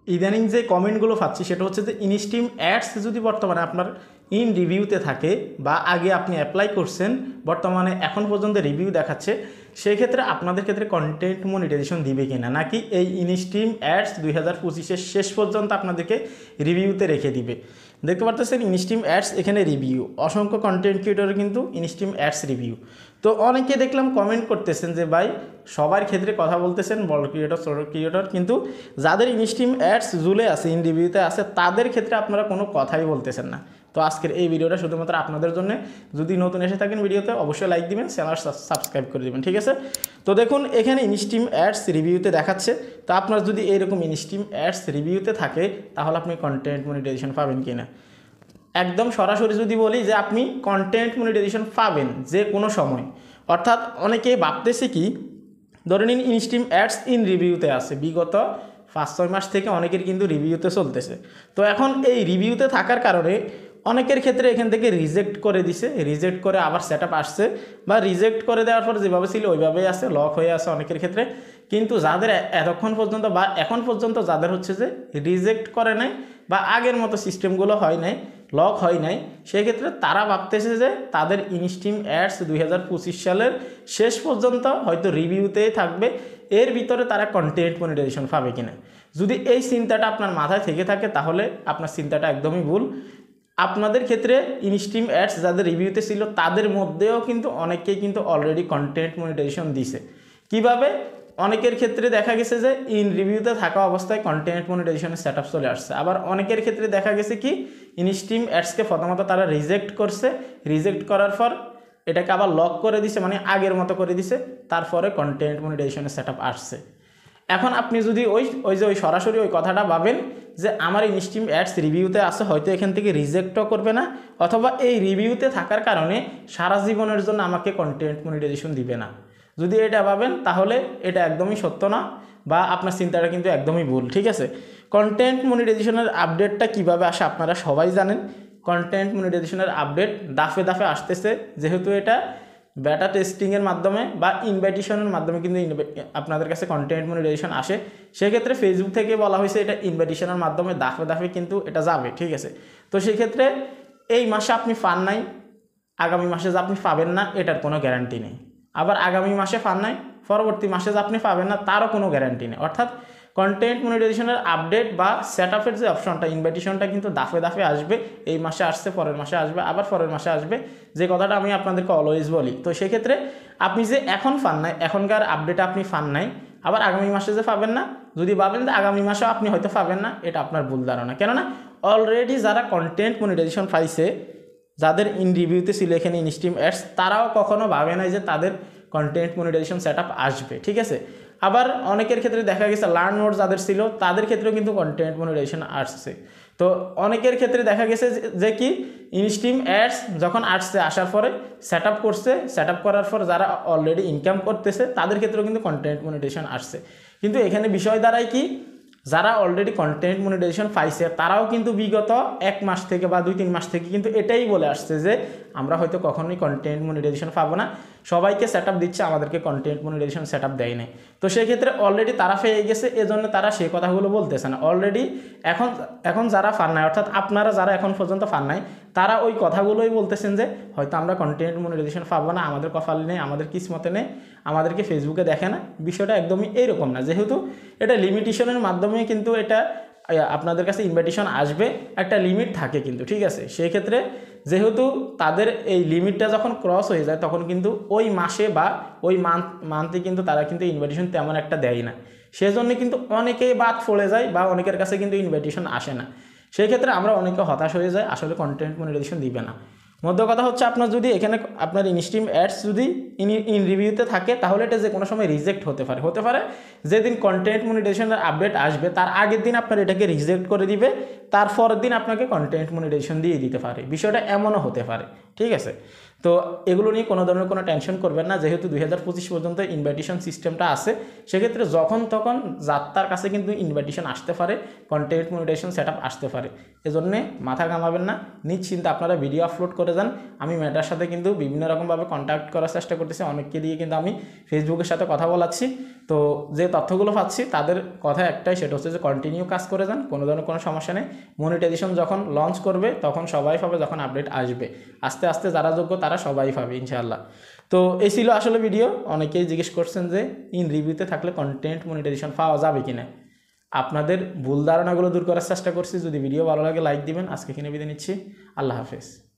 ইদানিং যে কমেন্টগুলো পাচ্ছি সেটা হচ্ছে যে ইনস্ট্রিম অ্যাডস যদি বর্তমানে আপনার ইন রিভিউতে থাকে বা আগে আপনি অ্যাপ্লাই করছেন, বর্তমানে এখন পর্যন্ত রিভিউ দেখাচ্ছে, সেক্ষেত্রে আপনাদের ক্ষেত্রে কন্টেন্ট মনিটাইজেশন দিবে কিনা, নাকি এই ইনস্ট্রিম অ্যাডস 2025-এর শেষ পর্যন্ত আপনাদেরকে রিভিউতে রেখে দিবে। দেখতে পারতেছেন ইনস্ট্রিম অ্যাডস এখানে রিভিউ, অসংখ্য কন্টেন্ট ক্রিয়েটরের কিন্তু ইনস্ট্রিম অ্যাডস রিভিউ। তো অনেকে দেখলাম কমেন্ট করতেছেন যে ভাই সবার ক্ষেত্রে কথা বলতেছেন, বড় ক্রিয়েটর ছোট ক্রিয়েটর, কিন্তু যাদের ইনস্ট্রিম অ্যাডস জুলে আছে, ইন রিভিউতে আছে, তাদের ক্ষেত্রে আপনারা কোনো কথাই বলতেছেন না। তো আজকের এই ভিডিওটা শুধুমাত্র আপনাদের জন্য। যদি নতুন এসে থাকেন ভিডিওতে অবশ্যই লাইক দিবেন, চ্যানেল সাবস্ক্রাইব করে দিবেন, ঠিক আছে। তো দেখুন এখানে ইনস্ট্রিম অ্যাডস রিভিউতে দেখাচ্ছে। তো আপনার যদি এইরকম ইনস্ট্রিম অ্যাডস রিভিউতে থাকে তাহলে আপনি কন্টেন্ট মনিটাইজেশন পাবেন কিনা। একদম সরাসরি যদি বলি যে আপনি কন্টেন্ট মনিটাইজেশন পাবেন যে কোনো সময়, অর্থাৎ অনেকেই ভাবতেছে কি, ধরে নিন ইনস্ট্রিম অ্যাডস ইন রিভিউতে আছে, বিগত 5-6 মাস থেকে অনেকের কিন্তু রিভিউতে চলতেছে। তো এখন এই রিভিউতে থাকার কারণে অনেকের ক্ষেত্রে এখান থেকে রিজেক্ট করে দিছে, রিজেক্ট করে আবার সেট আপ আসছে, বা রিজেক্ট করে দেওয়ার পর যেভাবে ছিল ওইভাবেই আছে, লক হয়ে আছে অনেকের ক্ষেত্রে। কিন্তু যাদের এতক্ষণ পর্যন্ত বা এখন পর্যন্ত যাদের হচ্ছে যে রিজেক্ট করে নাই বা আগের মতো সিস্টেমগুলো হয় নাই, লক হয় নাই, সেক্ষেত্রে তারা ভাবতেছে যে তাদের ইনস্ট্রিম অ্যাডস 2025 সালের শেষ পর্যন্ত হয়তো রিভিউতেই থাকবে, এর ভিতরে তারা কন্টেন্ট মনিটাইজেশন পাবে কিনা। যদি এই চিন্তাটা আপনার মাথায় থেকে থাকে তাহলে আপনার চিন্তাটা একদমই ভুল। আপনাদের ক্ষেত্রে ইনস্ট্রিম অ্যাডস যাদের রিভিউতে ছিল তাদের মধ্যেও কিন্তু অনেকেই কিন্তু অলরেডি কন্টেন্ট মনিটাইজেশন দিছে। কিভাবে? অনেকের ক্ষেত্রে দেখা গেছে যে ইন রিভিউতে থাকা অবস্থায় কন্টেন্ট মনিটাইজেশনের সেট আপ চলে আসছে। আবার অনেকের ক্ষেত্রে দেখা গেছে কি, ইনস্ট্রিম অ্যাডসকে প্রথমত তারা রিজেক্ট করছে, রিজেক্ট করার পর এটাকে আবার লক করে দিছে, মানে আগের মতো করে দিছে, তারপরে কন্টেন্ট মনিটাইজেশনের সেট আপ আসছে। এখন আপনি যদি ওই সরাসরি ওই কথাটা ভাবেন যে আমার ইনস্ট্রিম অ্যাডস রিভিউতে আছে, হয়তো এখান থেকে রিজেক্টও করবে না, অথবা এই রিভিউতে থাকার কারণে সারা জীবনের জন্য আমাকে কন্টেন্ট মনিটাইজেশন দিবে না, যদি এটা ভাবেন তাহলে এটা একদমই সত্য না, বা আপনার চিন্তাটা কিন্তু একদমই ভুল, ঠিক আছে। কন্টেন্ট মনিটাইজেশনের আপডেটটা কিভাবে আসে আপনারা সবাই জানেন। কন্টেন্ট মনিটাইজেশনের আপডেট দাফে দাফে আসতেছে, যেহেতু এটা বেটা টেস্টিংয়ের মাধ্যমে বা ইনভাইটেশনের মাধ্যমে কিন্তু আপনাদের কাছে কন্টেন্ট মনিটাইজেশন আসে। সেক্ষেত্রে ফেসবুক থেকে বলা হয়েছে এটা ইনভাইটেশনের মাধ্যমে দাফে দাফে কিন্তু এটা যাবে, ঠিক আছে। তো সেক্ষেত্রে এই মাসে আপনি পান নাই, আগামী মাসে যে আপনি পাবেন না এটার কোনো গ্যারান্টি নেই। আবার আগামী মাসে পান নাই, পরবর্তী মাসে যে আপনি পাবেন না তারও কোনো গ্যারান্টি নেই। অর্থাৎ কন্টেন্ট মনিটাইজেশনের আপডেট বা সেট আপের যে অপশনটা, ইনভাইটেশনটা কিন্তু দাফে দাফে আসবে। এই মাসে আসছে, পরের মাসে আসবে, আবার পরের মাসে আসবে, যে কথাটা আমি আপনাদেরকে অলওয়েজ বলি। তো সেক্ষেত্রে আপনি যে এখন পান নাই, এখনকার আপডেটে আপনি পান নাই, আবার আগামী মাসে যে পাবেন না, যদি ভাবেন যে আগামী মাসেও আপনি হয়তো পাবেন না, এটা আপনার ভুল ধারণা। কেননা অলরেডি যারা কন্টেন্ট মনিটাইজেশন পাইছে, যাদের ইন রিভিউতে ছিল এখানে ইনস্ট্রিম অ্যাডস, তারাও কখনো ভাবে নাই যে তাদের কন্টেন্ট মনিটাইজেশন সেট আপ আসবে, ঠিক আছে। আবার অনেকের ক্ষেত্রে দেখা গেছে লার্ন মোড যাদের ছিল তাদের ক্ষেত্রেও কিন্তু কন্টেন্ট মনিটাইজেশন আসছে। তো অনেকের ক্ষেত্রে দেখা গেছে যে কি, ইনস্ট্রিম অ্যাডস যখন আসছে, আসার পরে সেট আপ করছে, সেট আপ করার পর যারা অলরেডি ইনকাম করতেছে তাদের ক্ষেত্রেও কিন্তু কন্টেন্ট মনিটাইজেশন আসছে। কিন্তু এখানে বিষয় দ্বারাই কি, যারা অলরেডি কন্টেন্ট মনিটাইজেশন পাইছে তারাও কিন্তু বিগত 1 মাস থেকে বা 2-3 মাস থেকে কিন্তু এটাই বলে আসছে যে আমরা হয়তো কখনোই কন্টেন্ট মনিটাইজেশন পাবো না, সবাইকে সেট আপ দিচ্ছে, আমাদেরকে কন্টেন্ট মনিটাইজেশন সেট আপ দেয় নাই। তো সেক্ষেত্রে অলরেডি তারা পেয়ে গেছে, এজন্য তারা সেই কথাগুলো বলতেছে না। অলরেডি এখন যারা পান নাই, অর্থাৎ আপনারা যারা এখন পর্যন্ত পান নাই, তারা ওই কথাগুলোই বলতেছেন যে হয়তো আমরা কন্টেন্ট মনিটাইজেশন পাবো না, আমাদের কপালে নেই, আমাদের কিসমতে নেই, আমাদেরকে ফেসবুকে দেখে না। বিষয়টা একদমই এইরকম না, যেহেতু এটা লিমিটেশনের মাধ্যমে কিন্তু এটা আপনাদের কাছে ইনভাইটেশন আসবে, একটা লিমিট থাকে কিন্তু, ঠিক আছে। সেই ক্ষেত্রে যেহেতু তাদের এই লিমিটটা যখন ক্রস হয়ে যায় তখন কিন্তু ওই মাসে বা ওই মান্থে কিন্তু তারা কিন্তু ইনভাইটেশন তেমন একটা দেয় না, সেজন্য কিন্তু অনেকেই বাদ পড়ে যায় বা অনেকের কাছে কিন্তু ইনভাইটেশন আসে না। সেই ক্ষেত্রে আমরা অনেকে হতাশ হয়ে যাই, আসলে কন্টেন্ট মনিটাইজেশন দিবে না। মধ্য কথা হচ্ছে, আপনার যদি এখানে আপনার ইনস্ট্রিম অ্যাডস যদি ইন রিভিউতে থাকে তাহলে এটা যে কোনো সময় রিজেক্ট হতে পারে। যেদিন কন্টেন্ট মনিটাইজেশনের আপডেট আসবে তার আগের দিন আপনার এটাকে রিজেক্ট করে দিবে, তারপরের দিন আপনাকে কন্টেন্ট মনিটাইজেশন দিয়ে দিতে পারে, বিষয়টা এমনও হতে পারে, ঠিক আছে। তো এগুলো নিয়ে কোনো ধরনের কোনো টেনশন করবেন না, যেহেতু 2025 পর্যন্ত ইনভাইটেশন সিস্টেমটা আছে, সেক্ষেত্রে যখন তখন যাত্রার কাছে কিন্তু ইনভাইটেশন আসতে পারে, কন্টেন্ট মনিটাইজেশন সেটআপ আসতে পারে। এজন্যে মাথা ঘামাবেন না, নিশ্চিন্তে আপনারা ভিডিও আপলোড করে যান। আমি মেটার সাথে কিন্তু বিভিন্ন রকমভাবে কন্ট্যাক্ট করার চেষ্টা করতেছি, অনেককে দিয়ে কিন্তু আমি ফেসবুকের সাথে কথা বলাচ্ছি। তো যে তথ্যগুলো পাচ্ছি তাদের কথা একটাই, সেটা হচ্ছে যে কন্টিনিউ কাজ করে যান, কোনো ধরনের কোনো সমস্যা নেই। মনিটাইজেশন যখন লঞ্চ করবে তখন সবাই পাবে, যখন আপডেট আসবে আস্তে আস্তে যারা যোগ্য তারা সবাই পাবে ইনশাআল্লাহ। তো এই ছিল আসলে ভিডিও। অনেকেই জিজ্ঞেস করছেন যে ইন রিভিউতে থাকলে কন্টেন্ট মনিটাইজেশন পাওয়া যাবে কিনা। আপনাদের ভুল ধারণাগুলো দূর করার চেষ্টা করছি। যদি ভিডিও ভালো লাগে লাইক দিবেন। আজকে এখানে বিদায় নিচ্ছি। আল্লাহ হাফেজ।